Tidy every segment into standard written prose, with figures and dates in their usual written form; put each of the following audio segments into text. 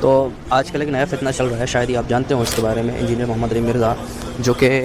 تو آج کل ایک نیا فتنہ چل رہا ہے، شاید ہی آپ جانتے ہوں اس کے بارے میں، انجینئر محمد علی مرزا، جو کہ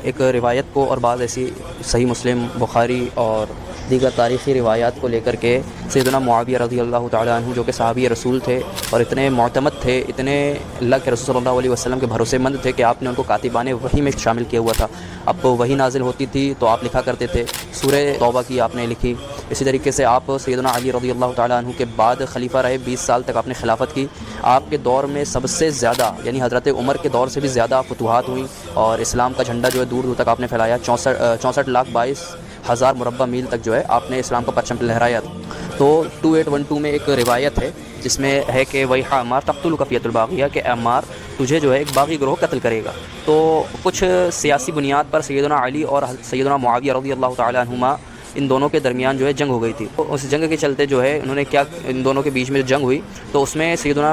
ایک روایت کو اور بعض ایسی صحیح مسلم، بخاری اور دیگر تاریخی روایات کو لے کر کے سیدنا معاویہ رضی اللہ تعالیٰ عنہ جو کہ صحابی رسول تھے اور اتنے معتمد تھے، اتنے اللہ کے رسول صلی اللہ علیہ وسلم کے بھروسے مند تھے کہ آپ نے ان کو کاتبان وحی میں شامل کیا ہوا تھا۔ اب وحی نازل ہوتی تھی تو آپ لکھا کرتے تھے، سورہ توبہ کی آپ نے لکھی، اسی طریقے سے آپ سیدنا علی رضی اللہ تعالیٰ عنہ کے بعد خلیفہ رہے، 20 سال تک آپ نے خلافت کی۔ آپ کے دور میں سب سے زیادہ یعنی حضرت عمر کے دور سے بھی زیادہ فتوحات ہوئیں اور اسلام کا جھنڈا جو ہے دور دور تک آپ نے پھیلایا، 64,22,000 مربع میل تک جو ہے آپ نے اسلام کا پرچم لہرایا تھا۔ تو 2812 میں ایک روایت ہے جس میں ہے کہ وَيْحَ عَمَّارَ تَقْتُلُكَ فِيَةُ الْبَاغِيَةِ، کہ عمار تجھے جو ہے ایک باغی گروہ قتل کرے گا۔ تو کچھ سیاسی بنیاد پر سیدنا علی اور سیدنا معاویہ رضی اللہ تعالیٰ عنہما ان دونوں کے درمیان جو ہے جنگ ہو گئی تھی۔ اس جنگ کے چلتے جو ہے انہوں نے کیا، ان دونوں کے بیچ میں جنگ ہوئی تو اس میں سیدنا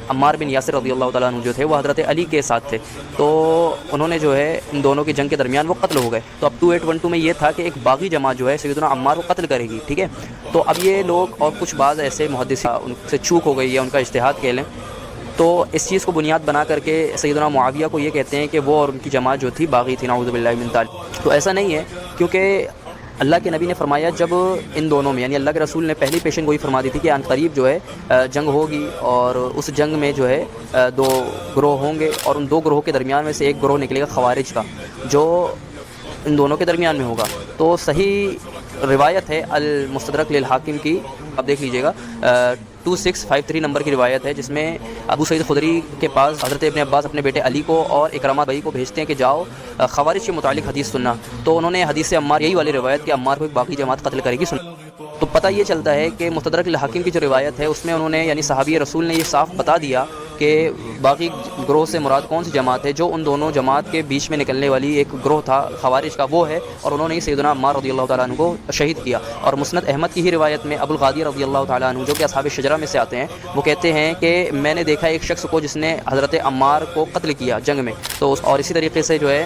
عمار بن یاسر رضی اللہ تعالیٰ عنہ جو تھے وہ حضرت علی کے ساتھ تھے، تو انہوں نے جو ہے ان دونوں کی جنگ کے درمیان وہ قتل ہو گئے۔ تو اب 2812 میں یہ تھا کہ ایک باغی جماعت جو ہے سیدنا عمار کو قتل کرے گی، ٹھیک ہے۔ تو اب یہ لوگ اور کچھ بعض ایسے محدثین ان سے چوک ہو گئی ہے، ان کا اجتہاد کہہ لیں، تو اس چیز کو بنیاد بنا کر کے سیدنا معاویہ کو یہ کہتے ہیں کہ وہ اور ان کی جماعت جو تھی باغی تھی، نعوذ باللہ من ذلک۔ تو ایسا نہیں ہے، کیونکہ اللہ کے نبی نے فرمایا جب ان دونوں میں یعنی اللہ کے رسول نے پہلی پیشن گوئی فرما دی تھی کہ ان قریب جو ہے جنگ ہوگی اور اس جنگ میں جو ہے دو گروہ ہوں گے اور ان دو گروہوں کے درمیان میں سے ایک گروہ نکلے گا خوارج کا، جو ان دونوں کے درمیان میں ہوگا۔ تو صحیح روایت ہے المستدرک للحاکم کی، آپ دیکھ لیجئے گا، 2653 نمبر کی روایت ہے جس میں ابو سعید خدری کے پاس حضرت ابن عباس اپنے بیٹے علی کو اور اکرامہ بھائی کو بھیجتے ہیں کہ جاؤ خوارج کے متعلق حدیث سننا، تو انہوں نے حدیث عمار یہی والی روایت کہ عمار کو ایک باغی جماعت قتل کرے گی سننا۔ تو پتہ یہ چلتا ہے کہ مستدرک الحاکم کی جو روایت ہے اس میں انہوں نے یعنی صحابی رسول نے یہ صاف بتا دیا کہ باغی گروہ سے مراد کون سی جماعت ہے، جو ان دونوں جماعت کے بیچ میں نکلنے والی ایک گروہ تھا خوارج کا، وہ ہے، اور انہوں نے ہی سیدنا عمار رضی اللہ تعالیٰ عنہ کو شہید کیا۔ اور مسند احمد کی ہی روایت میں ابو الغادی رضی اللہ تعالیٰ عنہ جو کہ اصحاب شجرہ میں سے آتے ہیں، وہ کہتے ہیں کہ میں نے دیکھا ایک شخص کو جس نے حضرت عمار کو قتل کیا جنگ میں۔ تو اور اسی طریقے سے جو ہے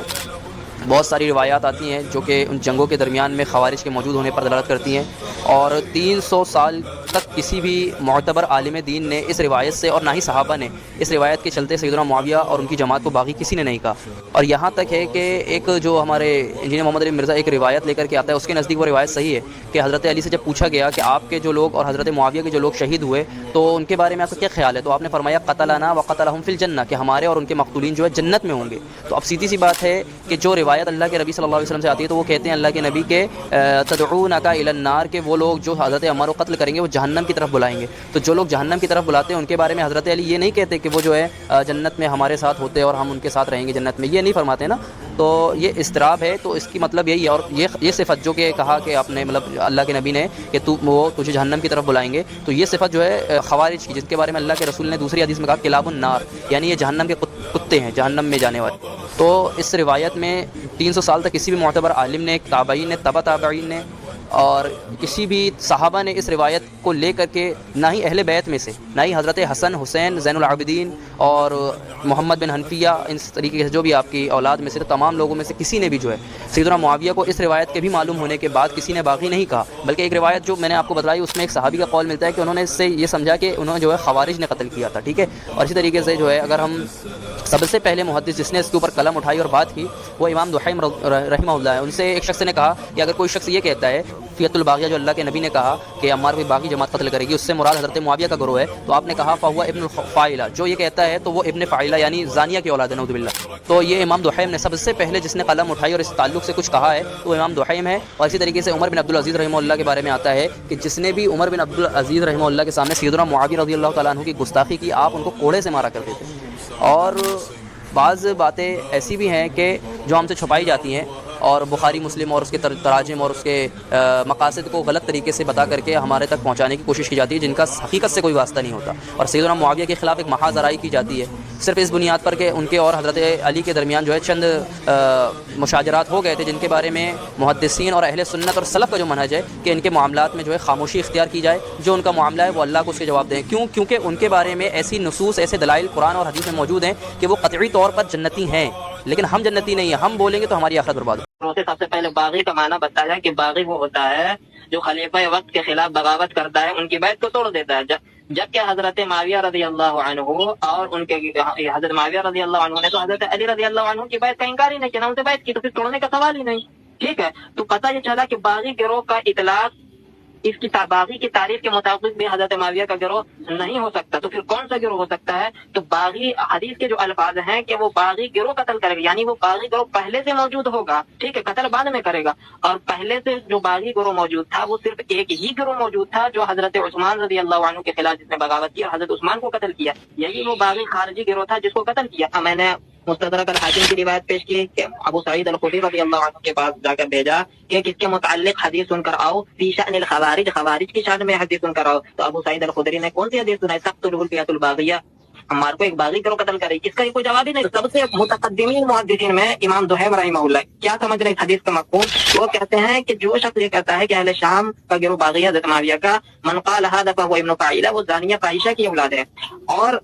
بہت ساری روایات آتی ہیں جو کہ ان جنگوں کے درمیان میں خوارج کے موجود ہونے پر دلالت کرتی ہیں، اور 300 سال تک کسی بھی معتبر عالم دین نے اس روایت سے اور نہ ہی صحابہ نے اس روایت کے چلتے سیدنا معاویہ اور ان کی جماعت کو باغی کسی نے نہیں کہا۔ اور یہاں تک ہے کہ ایک جو ہمارے انجینئر محمد علی مرزا ایک روایت لے کر کے آتا ہے، اس کے نزدیک وہ روایت صحیح ہے کہ حضرت علی سے جب پوچھا گیا کہ آپ کے جو لوگ اور حضرت معاویہ کے جو لوگ شہید ہوئے تو ان کے بارے میں آپ کا کیا خیال ہے، تو آپ نے فرمایا قتلنا وقتلہم فی الجنہ، کہ ہمارے اور ان کے مقتولین جو ہے جنت میں ہوں گے۔ تو اب سیدھی سی بات ہے کہ جو روایت اللہ کے نبی صلی اللہ علیہ وسلم سے آتی ہے تو وہ کہتے ہیں اللہ کے نبی کے تدعونک الی النار، کہ وہ لوگ جو حضرت عمار کو قتل کریں گے وہ جہنم کی طرف بلائیں گے۔ تو جو لوگ جہنم کی طرف بلاتے ہیں ان کے بارے میں حضرت علی یہ نہیں کہتے کہ وہ جو ہے جنت میں ہمارے ساتھ ہوتے اور ہم ان کے ساتھ رہیں گے جنت میں، یہ نہیں فرماتے نا۔ تو یہ اضطراب ہے، تو اس کی مطلب یہی ہے، اور یہ صفت جو کہ کہا کہ آپ نے مطلب اللہ کے نبی نے کہ وہ تجھے جہنم کی طرف بلائیں گے، تو یہ صفت جو ہے خوارج کی، جن کے بارے میں اللہ کے رسول نے دوسری حدیث میں کہا کلاب النار، یعنی یہ جہنم کے کتے ہیں، جہنم میں جانے والے۔ تو اس روایت میں 300 سال تک کسی بھی معتبر عالم نے، تابعین نے، تبع تابعین نے اور کسی بھی صحابہ نے اس روایت کو لے کر کے، نہ ہی اہل بیت میں سے، نہ ہی حضرت حسن، حسین، زین العابدین اور محمد بن حنفیہ، اس طریقے سے جو بھی آپ کی اولاد میں سے تمام لوگوں میں سے کسی نے بھی جو ہے سیدنا معاویہ کو اس روایت کے بھی معلوم ہونے کے بعد کسی نے باغی نہیں کہا، بلکہ ایک روایت جو میں نے آپ کو بتلائی اس میں ایک صحابی کا قول ملتا ہے کہ انہوں نے اس سے یہ سمجھا کہ انہوں نے جو ہے خوارج نے قتل کیا تھا، ٹھیک ہے۔ اور اسی طریقے سے جو ہے اگر ہم سب سے پہلے محدث جس نے اس کے اوپر قلم اٹھائی اور بات کی وہ امام دحیم رحمہ اللہ ہے، ان سے ایک شخص نے کہا کہ اگر کوئی شخص یہ کہتا ہے فیۃ الباغیہ جو اللہ کے نبی نے کہا کہ عمار کو باغی جماعت قتل کرے گی، اس سے مراد حضرت معاویہ کا گروہ ہے، تو آپ نے کہا فہو ابن الفاعلہ، جو یہ کہتا ہے تو وہ ابن فاعلہ یعنی زانیہ کی اولاد ہے، نعوذ باللہ۔ تو یہ امام دحیم نے سب سے پہلے جس نے قلم اٹھائی اور اس تعلق سے کچھ کہا ہے تو وہ امام دحیم ہے۔ اور اسی طریقے سے عمر بن عبدالعزیز رحمہ اللہ کے بارے میں آتا ہے کہ جس نے بھی عمر بن عبدالعزیز رحمہ اللہ کے سامنے سیدنا معاویہ رضی اللہ تعالیٰ عنہ کی گستاخی کی، آپ ان کو کوڑے سے مارا کرتے تھے۔ اور بعض باتیں ایسی بھی ہیں کہ جو ہم سے چھپائی جاتی ہیں اور بخاری مسلم اور اس کے تراجم اور اس کے مقاصد کو غلط طریقے سے بتا کر کے ہمارے تک پہنچانے کی کوشش کی جاتی ہے، جن کا حقیقت سے کوئی واسطہ نہیں ہوتا، اور سیدنا معاویہ کے خلاف ایک محاذ آرائی کی جاتی ہے صرف اس بنیاد پر کہ ان کے اور حضرت علی کے درمیان جو ہے چند مشاجرات ہو گئے تھے، جن کے بارے میں محدثین اور اہل سنت اور سلف کا جو منہج ہے کہ ان کے معاملات میں جو ہے خاموشی اختیار کی جائے، جو ان کا معاملہ ہے وہ اللہ کو اس کے جواب دیں۔ کیونکہ ان کے بارے میں ایسی نصوص، ایسے دلائل قرآن اور حدیث میں موجود ہیں کہ وہ قطعی طور پر جنتی ہیں، لیکن ہم جنتی نہیں ہیں، ہم بولیں گے تو ہماری آخرت برباد ہو۔ سب سے پہلے باغی کا معنی بتایا کہ باغی وہ ہوتا ہے جو خلیفہ وقت کے خلاف بغاوت کرتا ہے، ان کی بیعت کو توڑ دیتا ہے۔ جبکہ حضرت معاویہ رضی اللہ عنہ اور ان کے حضرت معاویہ رضی اللہ عنہ نے تو حضرت علی رضی اللہ عنہ کی بیعت کا انکار ہی نہیں کیا، ان سے بیعت کی، تو پھر توڑنے کا سوال ہی نہیں. ٹھیک ہے، تو پتہ یہ چلا کہ باغی گروہ کا اطلاق اس کی باغی کی تعریف کے مطابق بھی حضرت معاویہ کا گروہ نہیں ہو سکتا. تو پھر کون سا گروہ ہو سکتا ہے؟ تو باغی حدیث کے جو الفاظ ہیں کہ وہ باغی گروہ قتل کرے گا، یعنی وہ باغی گروہ پہلے سے موجود ہوگا. ٹھیک ہے، قتل بعد میں کرے گا. اور پہلے سے جو باغی گروہ موجود تھا وہ صرف ایک ہی گروہ موجود تھا جو حضرت عثمان رضی اللہ عنہ کے خلاف جس نے بغاوت کی اور حضرت عثمان کو قتل کیا. یہی وہ باغی خارجی گروہ تھا جس کو قتل کیا. میں نے مستدرک الحاکم کی روایت پیش کی کہ ابو سعید الخدری رضی اللہ عنہ کے پاس جا کر بھیجا کہ کس کے متعلق حدیث سن کر آؤ، فی شأن الخوارج، خوارج کی شان میں حدیث سن کر آؤ. تو ابو سعید الخدری نے کون سی حدیث سنائی؟ تقتلہ الفئۃ الباغیہ، عمار کو ایک باغی گروہ قتل کرے. اس کا کوئی جواب ہی نہیں. سب سے متقدمین محدثین میں امام زہیر رحمہ اللہ کیا سمجھ رہے اس حدیث کا مفہوم؟ وہ کہتے ہیں کہ جو شخص یہ کہتا ہے کہ اہل شام کا گروہ باغی حضرت معاویہ کا، من قال هذا فهو ابن فاعلہ، وہ زانیہ فاحشہ کی اولاد ہے. اور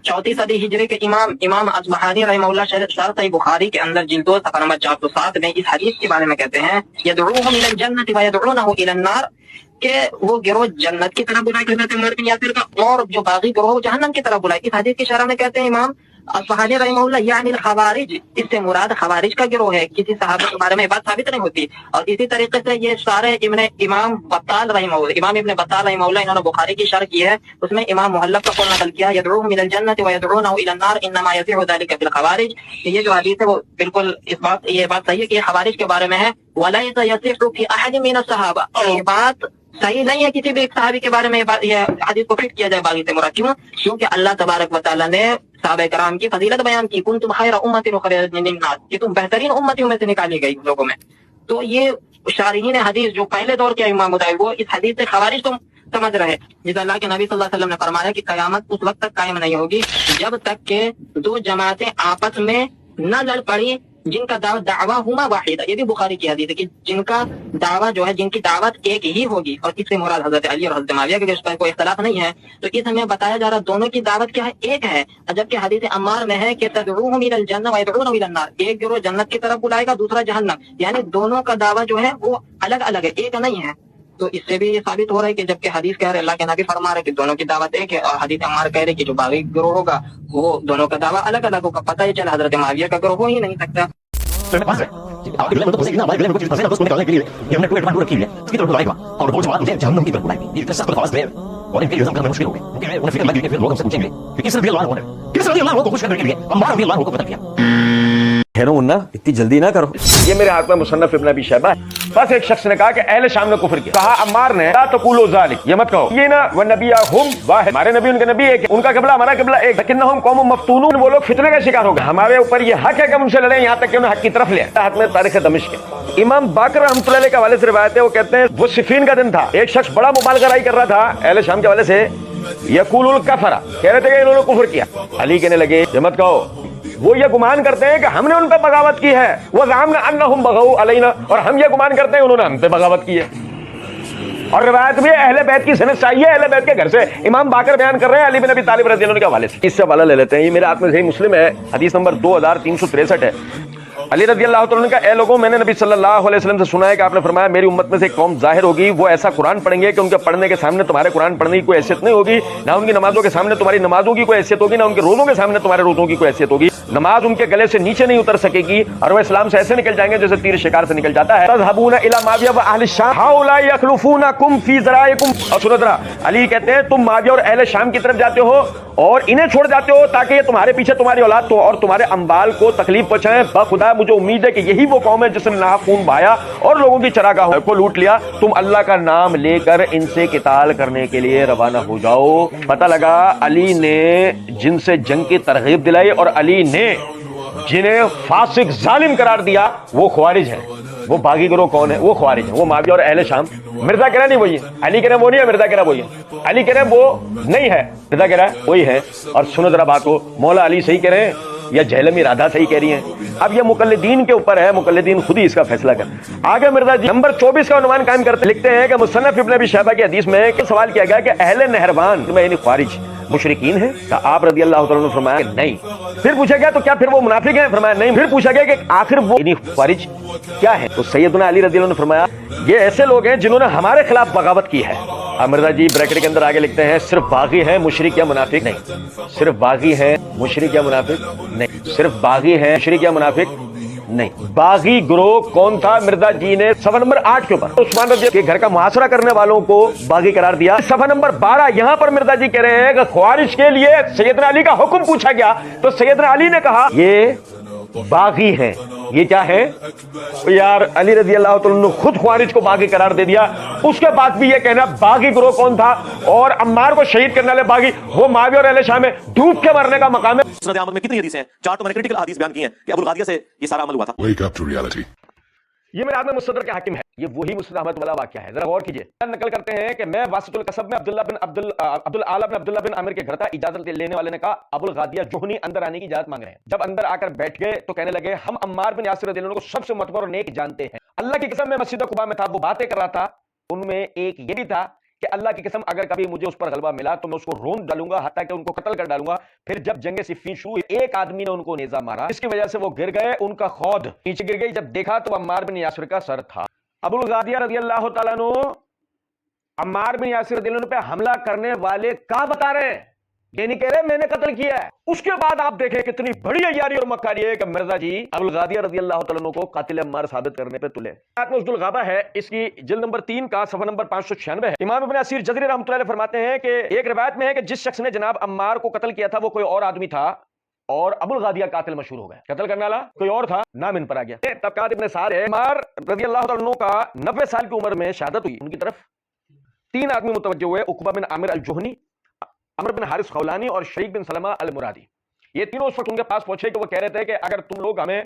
4 صدی ہجری کے امام اصبہانی رحمہ اللہ شرح صحیح بخاری کے اندر جلد 2 صفحہ نمبر 407 میں اس حدیث کے بارے میں کہتے ہیں یدعوهم الى الجنة ويدعونه الى النار، کہ وہ گروہ جنت کی طرف بلائے حضرت عمر بن یاسر کا، اور جو باغی گروہ جہنم کی طرف بلائے. اس حدیث کی شرح میں کہتے ہیں امام اصبہانی رحمہ اللہ یعنی الخوارج، اس سے مراد خوارج کا گروہ ہے. کسی صحابہ کے بارے میں بات ثابت نہیں ہوتی. اور اسی طریقے سے یہ سارے امام بطال رحمہ اللہ، امام ابن بطال رحمہ اللہ، انہوں نے بخاری کی شرح کی ہے، اس میں امام محلب کا قول نقل کیا یدعوهم الى الجنة ويدعونه الى النار انما يصح ذلك في الخوارج. یہ جو حدیث ہے وہ بالکل یہ بات صحیح ہے کہ یہ خوارج کے بارے میں ہے. وليس يصح في احد من الصحابہ، یہ بات صحیح نہیں ہے کسی بھی ایک صحابی کے بارے میں یہ حدیث کو فٹ کیا جائے باغی سے مراد. کیوں؟ کیونکہ اللہ تبارک و تعالیٰ نے صحابہ کرام کی فضیلت بیان کی، کنتم خیر امۃ اخرجت للناس، کہ تم بہترین امتیوں میں سے نکالی گئی لوگوں میں. تو یہ شارحین حدیث جو پہلے دور کے امام مدعی وہ اس حدیث سے خوارج تو سمجھ رہے، جس اللہ کے نبی صلی اللہ علیہ وسلم نے فرمایا کہ قیامت اس وقت تک قائم نہیں ہوگی جب تک کہ 2 جماعتیں آپس میں نہ لڑ پڑی جن کا دعویٰ ہما واحدہ. یہ بھی بخاری کی حدیث ہے کہ جن کا دعویٰ جو ہے، جن کی دعوت ایک ہی ہوگی، اور اس سے مراد حضرت علی اور حضرت معاویہ کے اس پر کوئی اختلاف نہیں ہے. تو اس ہمیں بتایا جا رہا دونوں کی دعوت کیا ہے؟ ایک ہے. جبکہ حدیث عمار میں ہے کہ تدعوهم الى الجنہ ويدعونه الى النار، ایک گروہ جنت کی طرف بلائے گا، دوسرا جہنم. یعنی دونوں کا دعویٰ جو ہے وہ الگ الگ ہے، ایک نہیں ہے. تو اس سے بھی یہ ثابت ہو رہا ہے کہ جبکہ حدیث کہہ رہے اللہ کے نبی فرما رہے کہ دونوں کی دعوت ایک ہے، اور حدیث عمار کہہ رہے کہ جو باغی گروہ ہوگا وہ دونوں کا دعویٰ الگ الگ ہوگا. پتہ یہ چلا حضرت معاویہ کا گروہ ہو ہی نہیں سکتا. اتنی جلدی نہ کرو. یہ میرے ہاتھ میں مصنف ابن ابی شیبہ ہے. بس ایک شخص نے کہا کہ اہل شام نے کفر کیا. کہا عمار نے لا تقولوا ذلك، یہ مت کہو. یہ نا ونبیہم واحد، ہمارے نبی ان کے نبی ایک، ان کا قبلہ ہمارا قبلہ ایک، لیکنہم قوم مفتونون، وہ لوگ فتنے کا شکار ہو گئے. ہمارے اوپر یہ حق ہے کہ ہم ان سے لڑیں، یہاں تک کہ انہیں حق کی طرف لیں. ہاتھ میں تاریخ دمشق ہے. امام باقر رحمۃ اللہ علیہ کے حوالے سے روایت ہے، وہ کہتے ہیں وہ صفین کا دن تھا، ایک شخص بڑا مبالغہ رائی کر رہا تھا اہل شام کے حوالے سے، یقول الکفر، کہہ رہے تھے کہ انہوں نے کفر کیا. علی کہنے لگے یہ مت کہو، وہ یہ گمان کرتے ہیں کہ ہم نے ان پہ بغاوت کی ہے، وہ زعمنا انہم بغوا علینا، اور ہم یہ گمان کرتے ہیں انہوں نے ہم پہ بغاوت کی ہے. اور روایت بھی اہل بیت کی سند چاہیے، اہل بیت کے گھر سے. امام باقر بیان کر رہے ہیں علی بن ابی طالب رضی اللہ عنہ کے حوالے سے. اس سے حوالہ لے لیتے ہیں. یہ میرے ہاتھ میں صحیح مسلم ہے، حدیث نمبر 2363 ہے. علی رضی اللہ تعالیٰ عنہ کا اے لوگوں، میں نے نبی صلی اللہ علیہ وسلم سے سنا ہے کہ آپ نے فرمایا میری امت میں سے ایک قوم ظاہر ہوگی، وہ ایسا قرآن پڑھیں گے کہ ان کے پڑھنے کے سامنے تمہارے قرآن پڑھنے کی کوئی حیثیت نہیں ہوگی، نہ ان کی نمازوں کے سامنے تمہاری نمازوں کی کوئی حیثیت ہوگی، نہ ان کے روزوں کے سامنے تمہارے روزوں کی کوئی حیثیت ہوگی. نماز ان کے گلے سے نیچے نہیں اتر سکے گی، اور وہ اسلام سے ایسے نکل جائیں گے جیسے تیر شکار سے نکل جاتا ہے. تذهبون الى معاویہ واہل الشام هؤلاء يخلفونكم في ذرائكم. اور سنو ذرا، علی کہتے ہیں تم معاویہ اور اہل شام کی طرف جاتے ہو اور انہیں چھوڑ جاتے ہو تاکہ یہ تمہارے پیچھے تمہاری اولاد تو اور تمہارے اموال کو تکلیف پہنچائیں. بخدا مجھے امید ہے کہ یہی وہ قوم ہے جس نے ناحق خون بہایا اور لوگوں کی چراگاہوں کو لوٹ لیا. تم اللہ کا نام لے کر ان سے قتال کرنے کے لیے روانہ ہو جاؤ. پتہ لگا علی نے جن سے جنگ کی ترغیب دلائی اور علی نے جنہیں فاسق ظالم قرار دیا وہ خوارج ہیں. وہ باغی گروہ کون ہے؟ وہ خوارج ہیں، وہ معاویہ اور اہل شام. مرزا کہہ رہا نہیں وہی ہے، علی کہہ رہا وہ نہیں ہے، مرزا کہہ رہا وہی ہے. علی کہہ رہے وہ نہیں ہے، مرزا کہہ رہا وہی ہے. اور سنو ذرا بات کو، مولا علی صحیح کہہ رہے ہیں یا جہلمی رادھا صحیح کہہ رہی ہیں؟ اب یہ مقلدین کے اوپر ہے، مقلدین خود ہی اس کا فیصلہ کر. آگے مرزا جی نمبر 24 کا عنوان قائم کرتے لکھتے ہیں کہ مصنف ابن ابی شیبہ کی حدیث میں سوال کیا گیا کہ اہل نہروان میں یعنی خوارج مشرکین ہیں؟ تو آپ رضی اللہ تعالیٰ نے فرمایا کہ نہیں. پھر پوچھا گیا تو کیا پھر وہ منافق ہیں؟ فرمایا نہیں. پھر پوچھا گیا کہ آخر وہ یعنی خوارج کیا ہے؟ تو سیدنا علی رضی اللہ عنہ نے فرمایا یہ ایسے لوگ ہیں جنہوں نے ہمارے خلاف بغاوت کی ہے مرزا جی بریکٹ کے اندر آگے لکھتے ہیں صرف باغی ہیں مشرک یا منافق نہیں، صرف باغی ہیں مشرک یا منافق نہیں، صرف باغی ہیں مشرک یا منافق نہیں۔ باغی گروہ کون تھا؟ مرزا جی نے صفحہ نمبر 8 کے اوپر عثمان رضی اللہ کے گھر کا محاصرہ کرنے والوں کو باغی قرار دیا۔ صفحہ نمبر 12 یہاں پر مرزا جی کہہ رہے ہیں کہ خوارج کے لیے سیدنا علی کا حکم پوچھا گیا تو سیدنا علی نے کہا یہ باغی ہیں۔ یہ کیا ہے یار؟ علی رضی اللہ تعالیٰ نے خود خوارج کو باغی قرار دے دیا، اس کے بعد بھی یہ کہنا باغی گروہ کون تھا اور عمار کو شہید کرنے والے باغی وہ معاویہ اور اہل شام میں ڈوب کے مرنے کا مقام ہے۔ مسند احمد میں کتنی حدیثیں ہیں؟ 4 تو میں نے کریٹیکل حدیث بیان کی ہیں کہ ابو الغادیہ سے یہ سارا عمل ہوا تھا۔ Wake up to reality. یہ میرے آدمی مستدرک کے حاکم ہے، یہ وہی مسند احمد والا واقعہ ہے، ذرا غور کیجئے۔ نقل کرتے ہیں کہ میں واسط القصب میں عبد العالی بن عبداللہ بن عامر کے گھر تھا، اجازت لینے والے نے کہا ابو الغادیہ جوہنی اندر آنے کی اجازت مانگ رہے ہیں۔ جب اندر آ کر بیٹھ گئے تو کہنے لگے ہم عمار بن یاسر رضی اللہ عنہ کو سب سے معتبر اور نیک جانتے ہیں، اللہ کی قسم میں مسجد قباء میں تھا، وہ باتیں کر رہا تھا، ان میں ایک یہ بھی تھا کہ اللہ کی قسم اگر کبھی مجھے اس پر غلبہ ملا تو میں اس کو رون ڈالوں گا حتیٰ کہ ان کو قتل کر ڈالوں گا۔ پھر جب جنگ صفین شروع ہوئی ایک آدمی نے ان کو نیزہ مارا جس کی وجہ سے وہ گر گئے، ان کا خود نیچے گر گئی، جب دیکھا تو عمار بن یاسر کا سر تھا۔ ابو الغادیہ رضی اللہ تعالیٰ عنہ عمار بن یاسر رضی اللہ عنہ پہ حملہ کرنے والے کہاں بتا رہے ہیں؟ یہ نہیں کہہ رہے میں نے قتل کیا ہے۔ اس کے بعد آپ دیکھیں کتنی بڑی عیاری اور مکاری ہے کہ مرزا جی ابو الغادیہ رضی اللہ تعالیٰ عنہ کو قاتل عمار ثابت کرنے پہ تلے۔ مسجد الغابہ ہے، اس کی جلد نمبر 3 کا صفحہ نمبر 596 ہے۔ امام ابن اسیر جزری رحمۃ اللہ علیہ فرماتے ہیں کہ ایک روایت میں ہے کہ جس شخص نے جناب عمار کو قتل کیا تھا وہ کوئی اور آدمی تھا اور ابو الغادیہ قاتل مشہور ہو گئے، قتل کرنے والا کوئی اور تھا، نام ان پر آ گیا۔ طبقات ابن سعد ہے، عمار رضی اللہ تعالیٰ عنہ کا 90 سال کی عمر میں شہادت ہوئی، ان کی طرف 3 آدمی متوجہ ہوئے، عقبہ بن عامر الجوہنی، عمر بن حارث خولانی اور شریک بن سلمہ المرادی۔ یہ تینوں اس وقت ان کے پاس پہنچے کہ وہ کہہ رہے تھے کہ اگر تم لوگ ہمیں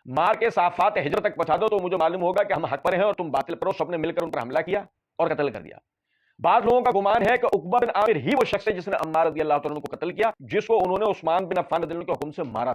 مار کے صافات ہجرت تک پہنچا دو تو مجھے معلوم ہوگا کہ ہم حق پر ہیں اور تم باطل پر ہو۔ سب نے مل کر ان پر حملہ کیا اور قتل کر دیا۔ بعض لوگوں کا گمان ہے کہ عقبہ بن عامر ہی وہ شخص ہے جس نے عمار رضی اللہ تعالیٰ عنہ کو قتل کیا، جس کو انہوں نے عثمان بن عفان رضی اللہ عنہ کے حکم سے مارا تھا۔